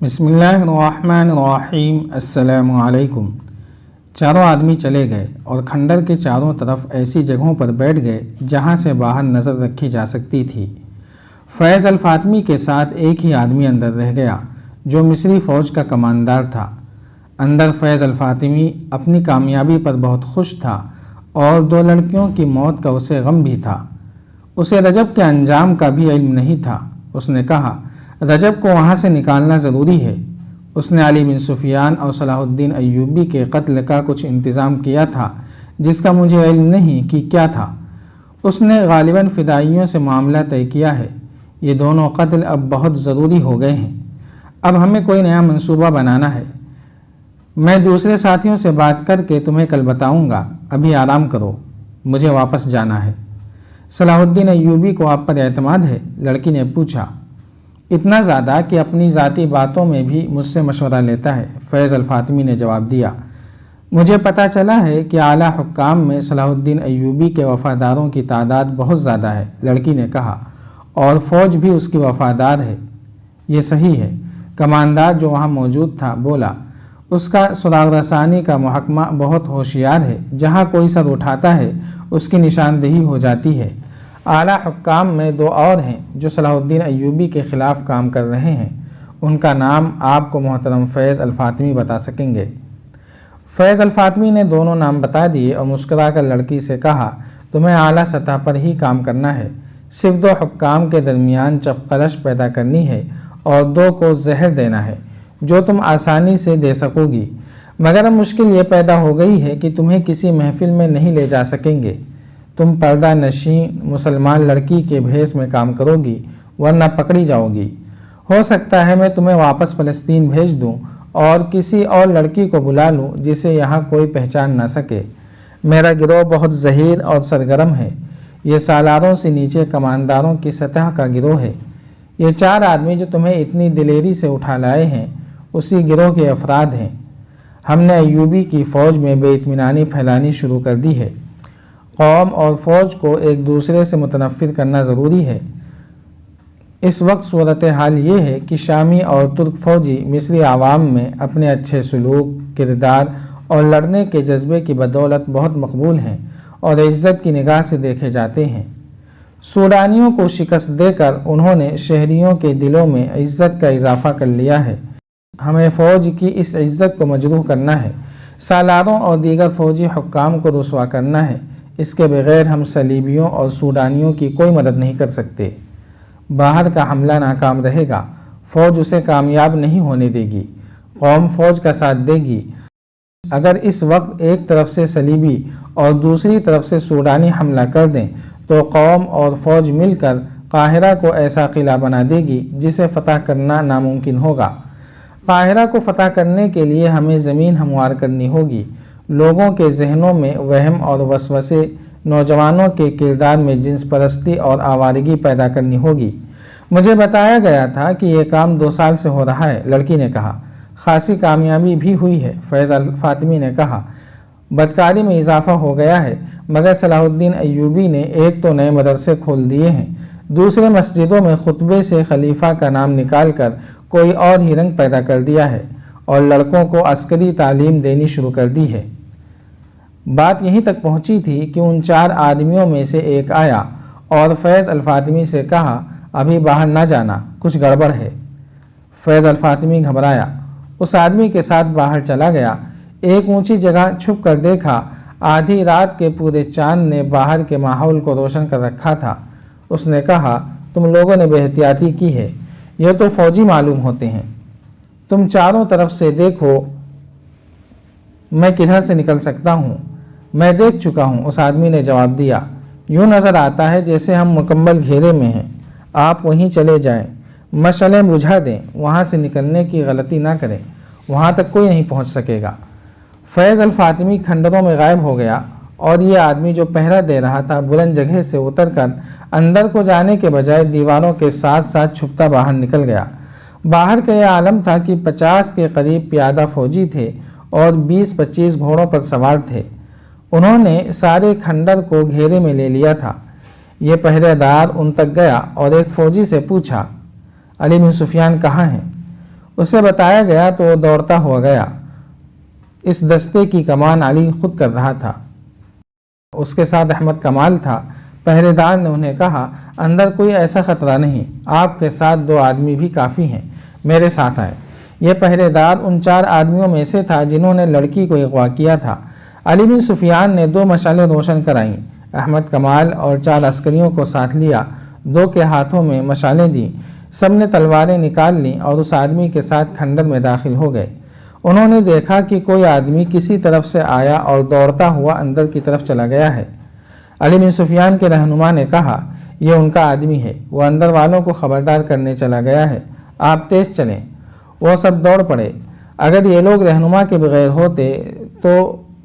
بسم اللہ الرحمن الرحیم۔ السلام علیکم۔ چاروں آدمی چلے گئے اور کھنڈر کے چاروں طرف ایسی جگہوں پر بیٹھ گئے جہاں سے باہر نظر رکھی جا سکتی تھی۔ فیض الفاطمی کے ساتھ ایک ہی آدمی اندر رہ گیا جو مصری فوج کا کماندار تھا۔ اندر فیض الفاطمی اپنی کامیابی پر بہت خوش تھا اور دو لڑکیوں کی موت کا اسے غم بھی تھا۔ اسے رجب کے انجام کا بھی علم نہیں تھا۔ اس نے کہا، رجب کو وہاں سے نکالنا ضروری ہے۔ اس نے علی بن سفیان اور صلاح الدین ایوبی کے قتل کا کچھ انتظام کیا تھا جس کا مجھے علم نہیں کہ کیا تھا۔ اس نے غالباً فدائیوں سے معاملہ طے کیا ہے۔ یہ دونوں قتل اب بہت ضروری ہو گئے ہیں۔ اب ہمیں کوئی نیا منصوبہ بنانا ہے۔ میں دوسرے ساتھیوں سے بات کر کے تمہیں کل بتاؤں گا۔ ابھی آرام کرو، مجھے واپس جانا ہے۔ صلاح الدین ایوبی کو آپ پر اعتماد ہے؟ لڑکی نے پوچھا۔ اتنا زیادہ کہ اپنی ذاتی باتوں میں بھی مجھ سے مشورہ لیتا ہے، فیض الفاطمی نے جواب دیا۔ مجھے پتہ چلا ہے کہ اعلیٰ حکام میں صلاح الدین ایوبی کے وفاداروں کی تعداد بہت زیادہ ہے، لڑکی نے کہا، اور فوج بھی اس کی وفادار ہے۔ یہ صحیح ہے۔ کماندار جو وہاں موجود تھا بولا، اس کا سراغ رسانی کا محکمہ بہت ہوشیار ہے۔ جہاں کوئی سر اٹھاتا ہے اس کی نشاندہی ہو جاتی ہے۔ اعلیٰ حکام میں دو اور ہیں جو صلاح الدین ایوبی کے خلاف کام کر رہے ہیں۔ ان کا نام آپ کو محترم فیض الفاطمی بتا سکیں گے۔ فیض الفاطمی نے دونوں نام بتا دیے اور مسکرا کر لڑکی سے کہا، تمہیں اعلیٰ سطح پر ہی کام کرنا ہے۔ صرف دو حکام کے درمیان چپقلش پیدا کرنی ہے اور دو کو زہر دینا ہے جو تم آسانی سے دے سکو گی، مگر اب مشکل یہ پیدا ہو گئی ہے کہ تمہیں کسی محفل میں نہیں لے جا سکیں گے۔ تم پردہ نشین مسلمان لڑکی کے بھیس میں کام کرو گی ورنہ پکڑی جاؤ گی۔ ہو سکتا ہے میں تمہیں واپس فلسطین بھیج دوں اور کسی اور لڑکی کو بلا لوں جسے یہاں کوئی پہچان نہ سکے۔ میرا گروہ بہت ظہیر اور سرگرم ہے۔ یہ سالاروں سے نیچے کمانداروں کی سطح کا گروہ ہے۔ یہ چار آدمی جو تمہیں اتنی دلیری سے اٹھا لائے ہیں اسی گروہ کے افراد ہیں۔ ہم نے ایوبی کی فوج میں بے اطمینانی پھیلانی شروع کر دی ہے۔ قوم اور فوج کو ایک دوسرے سے متنفر کرنا ضروری ہے۔ اس وقت صورتحال یہ ہے کہ شامی اور ترک فوجی مصری عوام میں اپنے اچھے سلوک، کردار اور لڑنے کے جذبے کی بدولت بہت مقبول ہیں اور عزت کی نگاہ سے دیکھے جاتے ہیں۔ سوڈانیوں کو شکست دے کر انہوں نے شہریوں کے دلوں میں عزت کا اضافہ کر لیا ہے۔ ہمیں فوج کی اس عزت کو مجروح کرنا ہے، سالاروں اور دیگر فوجی حکام کو رسوا کرنا ہے۔ اس کے بغیر ہم صلیبیوں اور سوڈانیوں کی کوئی مدد نہیں کر سکتے۔ باہر کا حملہ ناکام رہے گا، فوج اسے کامیاب نہیں ہونے دے گی، قوم فوج کا ساتھ دے گی۔ اگر اس وقت ایک طرف سے صلیبی اور دوسری طرف سے سوڈانی حملہ کر دیں تو قوم اور فوج مل کر قاہرہ کو ایسا قلعہ بنا دے گی جسے فتح کرنا ناممکن ہوگا۔ قاہرہ کو فتح کرنے کے لیے ہمیں زمین ہموار کرنی ہوگی، لوگوں کے ذہنوں میں وہم اور وسوسے، نوجوانوں کے کردار میں جنس پرستی اور آوارگی پیدا کرنی ہوگی۔ مجھے بتایا گیا تھا کہ یہ کام 2 سال سے ہو رہا ہے، لڑکی نے کہا۔ خاصی کامیابی بھی ہوئی ہے، فیض الفاطمی نے کہا۔ بدکاری میں اضافہ ہو گیا ہے، مگر صلاح الدین ایوبی نے ایک تو نئے مدرسے کھول دیے ہیں، دوسرے مسجدوں میں خطبے سے خلیفہ کا نام نکال کر کوئی اور ہی رنگ پیدا کر دیا ہے اور لڑکوں کو عسکری تعلیم دینی شروع کر دی ہے۔ بات یہیں تک پہنچی تھی کہ ان 4 آدمیوں میں سے ایک آیا اور فیض الفاطمی سے کہا، ابھی باہر نہ جانا، کچھ گڑبڑ ہے۔ فیض الفاطمی گھبرایا، اس آدمی کے ساتھ باہر چلا گیا۔ ایک اونچی جگہ چھپ کر دیکھا، آدھی رات کے پورے چاند نے باہر کے ماحول کو روشن کر رکھا تھا۔ اس نے کہا، تم لوگوں نے بے احتیاطی کی ہے، یہ تو فوجی معلوم ہوتے ہیں۔ تم چاروں طرف سے دیکھو، میں کدھر سے نکل سکتا ہوں؟ میں دیکھ چکا ہوں، اس آدمی نے جواب دیا۔ یوں نظر آتا ہے جیسے ہم مکمل گھیرے میں ہیں۔ آپ وہیں چلے جائیں، مشعلیں بجھا دیں، وہاں سے نکلنے کی غلطی نہ کریں، وہاں تک کوئی نہیں پہنچ سکے گا۔ فیض الفاطمی کھنڈروں میں غائب ہو گیا اور یہ آدمی جو پہرا دے رہا تھا بلند جگہ سے اتر کر اندر کو جانے کے بجائے دیواروں کے ساتھ ساتھ چھپتا باہر نکل گیا۔ باہر کا یہ عالم تھا کہ 50 کے قریب پیادہ فوجی تھے اور 20-25 گھوڑوں پر سوار تھے۔ انہوں نے سارے کھنڈر کو گھیرے میں لے لیا تھا۔ یہ پہرے دار ان تک گیا اور ایک فوجی سے پوچھا، علی بن سفیان کہاں ہیں؟ اسے بتایا گیا تو وہ دوڑتا ہوا گیا۔ اس دستے کی کمان علی خود کر رہا تھا، اس کے ساتھ احمد کمال تھا۔ پہرے دار نے انہیں کہا، اندر کوئی ایسا خطرہ نہیں، آپ کے ساتھ 2 آدمی بھی کافی ہیں، میرے ساتھ آئے۔ یہ پہرے دار ان 4 آدمیوں میں سے تھا جنہوں نے لڑکی کو اغوا کیا تھا۔ علی بن سفیان نے 2 مشعلیں روشن کرائیں، احمد کمال اور 4 عسکریوں کو ساتھ لیا، 2 کے ہاتھوں میں مشعلیں دیں، سب نے تلواریں نکال لیں اور اس آدمی کے ساتھ کھنڈر میں داخل ہو گئے۔ انہوں نے دیکھا کہ کوئی آدمی کسی طرف سے آیا اور دوڑتا ہوا اندر کی طرف چلا گیا ہے۔ علی بن سفیان کے رہنما نے کہا، یہ ان کا آدمی ہے، وہ اندر والوں کو خبردار کرنے چلا گیا ہے، آپ تیز چلیں۔ وہ سب دوڑ پڑے۔ اگر یہ لوگ رہنما کے بغیر ہوتے تو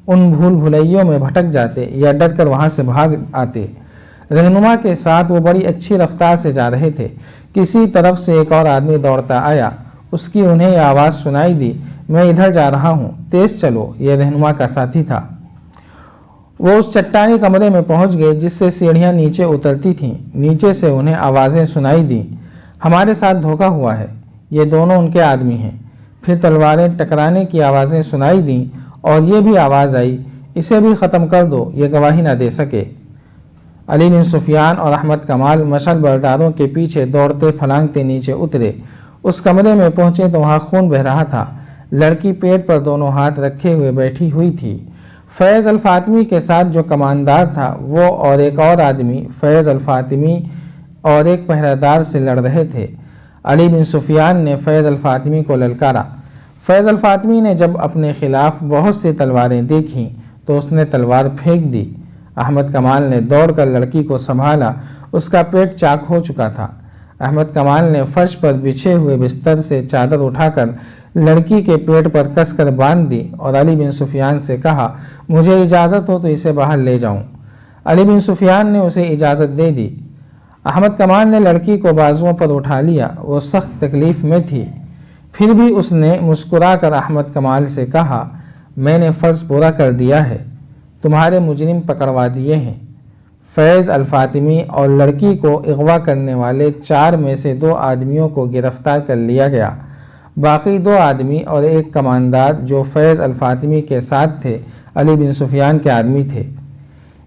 ان بھول بھلیوں میں بھٹک جاتے یا ڈر کر وہاں سے بھاگ آتے۔ رہنما کے ساتھ وہ بڑی اچھی رفتار سے جا رہے تھے۔ کسی طرف سے ایک اور آدمی دوڑتا آیا، اس کی انہیں یہ آواز سنائی دی، میں ادھر جا رہا ہوں، تیز چلو۔ یہ رہنما کا ساتھی تھا۔ وہ اس چٹانی کمرے میں پہنچ گئے جس سے سیڑھیاں نیچے اترتی تھیں۔ نیچے سے انہیں آوازیں سنائی دیں، ہمارے ساتھ دھوکہ ہوا ہے، یہ دونوں ان کے آدمی ہیں۔ پھر تلواریں ٹکرانے کی آوازیں سنائی دیں اور یہ بھی آواز آئی، اسے بھی ختم کر دو، یہ گواہی نہ دے سکے۔ علی بن سفیان اور احمد کمال مشعل برداروں کے پیچھے دوڑتے پھلانگتے نیچے اترے۔ اس کمرے میں پہنچے تو وہاں خون بہہ رہا تھا۔ لڑکی پیٹ پر دونوں ہاتھ رکھے ہوئے بیٹھی ہوئی تھی۔ فیض الفاطمی کے ساتھ جو کماندار تھا وہ اور ایک اور آدمی فیض الفاطمی اور ایک پہرہ دار سے لڑ رہے تھے۔ علی بن سفیان نے فیض الفاطمی کو للکارا۔ فیض الفاطمی نے جب اپنے خلاف بہت سی تلواریں دیکھیں تو اس نے تلوار پھینک دی۔ احمد کمال نے دوڑ کر لڑکی کو سنبھالا، اس کا پیٹ چاک ہو چکا تھا۔ احمد کمال نے فرش پر بچھے ہوئے بستر سے چادر اٹھا کر لڑکی کے پیٹ پر کس کر باندھ دی اور علی بن سفیان سے کہا، مجھے اجازت ہو تو اسے باہر لے جاؤں۔ علی بن سفیان نے اسے اجازت دے دی۔ احمد کمال نے لڑکی کو بازوؤں پر اٹھا لیا، وہ سخت تکلیف میں تھی، پھر بھی اس نے مسکرا کر احمد کمال سے کہا، میں نے فرض پورا کر دیا ہے، تمہارے مجرم پکڑوا دیے ہیں۔ فیض الفاطمی اور لڑکی کو اغوا کرنے والے 4 میں سے 2 آدمیوں کو گرفتار کر لیا گیا۔ باقی 2 آدمی اور ایک کماندار جو فیض الفاطمی کے ساتھ تھے علی بن سفیان کے آدمی تھے۔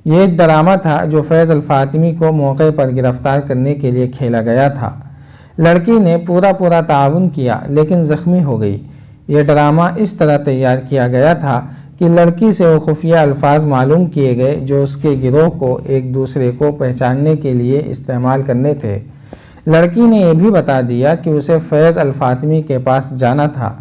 یہ ایک ڈرامہ تھا جو فیض الفاطمی کو موقع پر گرفتار کرنے کے لیے کھیلا گیا تھا۔ لڑکی نے پورا تعاون کیا لیکن زخمی ہو گئی۔ یہ ڈرامہ اس طرح تیار کیا گیا تھا کہ لڑکی سے وہ خفیہ الفاظ معلوم کیے گئے جو اس کے گروہ کو ایک دوسرے کو پہچاننے کے لیے استعمال کرنے تھے۔ لڑکی نے یہ بھی بتا دیا کہ اسے فیض الفاطمی کے پاس جانا تھا۔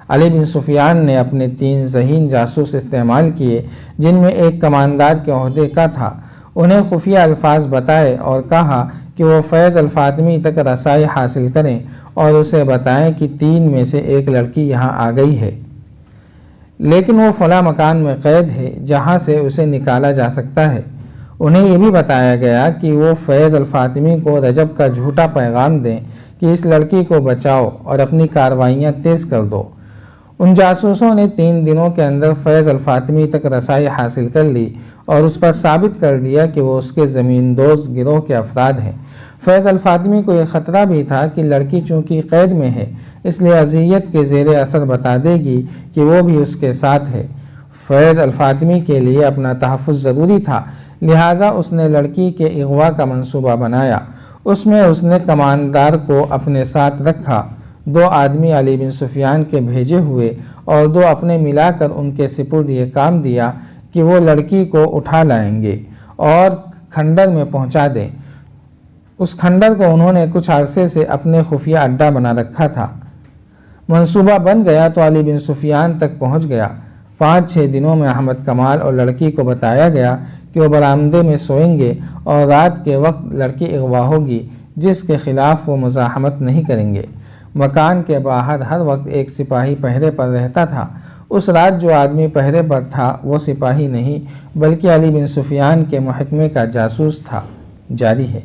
علی بن سفیان نے اپنے 3 ذہین جاسوس استعمال کیے جن میں ایک کماندار کے عہدے کا تھا۔ انہیں خفیہ الفاظ بتائے اور کہا کہ وہ فیض الفاطمی تک رسائی حاصل کریں اور اسے بتائیں کہ 3 میں سے ایک لڑکی یہاں آ گئی ہے، لیکن وہ فلاں مکان میں قید ہے جہاں سے اسے نکالا جا سکتا ہے۔ انہیں یہ بھی بتایا گیا کہ وہ فیض الفاطمی کو رجب کا جھوٹا پیغام دیں کہ اس لڑکی کو بچاؤ اور اپنی کارروائیاں تیز کر دو۔ ان جاسوسوں نے 3 دنوں کے اندر فیض الفاطمی تک رسائی حاصل کر لی اور اس پر ثابت کر دیا کہ وہ اس کے زمیندوز گروہ کے افراد ہیں۔ فیض الفاطمی کو یہ خطرہ بھی تھا کہ لڑکی چونکہ قید میں ہے اس لیے اذیت کے زیر اثر بتا دے گی کہ وہ بھی اس کے ساتھ ہے۔ فیض الفاطمی کے لیے اپنا تحفظ ضروری تھا، لہٰذا اس نے لڑکی کے اغوا کا منصوبہ بنایا۔ اس میں اس نے کماندار کو اپنے ساتھ رکھا، 2 آدمی علی بن سفیان کے بھیجے ہوئے اور 2 اپنے ملا کر ان کے سپرد یہ کام دیا کہ وہ لڑکی کو اٹھا لائیں گے اور کھنڈر میں پہنچا دیں۔ اس کھنڈر کو انہوں نے کچھ عرصے سے اپنے خفیہ اڈہ بنا رکھا تھا۔ منصوبہ بن گیا تو علی بن سفیان تک پہنچ گیا۔ 5-6 دنوں میں احمد کمال اور لڑکی کو بتایا گیا کہ وہ برآمدے میں سوئیں گے اور رات کے وقت لڑکی اغوا ہوگی جس کے خلاف وہ مزاحمت نہیں کریں گے۔ مکان کے باہر ہر وقت ایک سپاہی پہرے پر رہتا تھا۔ اس رات جو آدمی پہرے پر تھا وہ سپاہی نہیں بلکہ علی بن سفیان کے محکمے کا جاسوس تھا۔ جاری ہے۔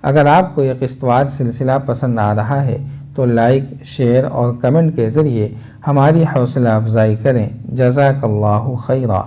اگر آپ کو یہ قسطوار سلسلہ پسند آ رہا ہے تو لائک، شیئر اور کمنٹ کے ذریعے ہماری حوصلہ افزائی کریں۔ جزاک اللہ خیرا۔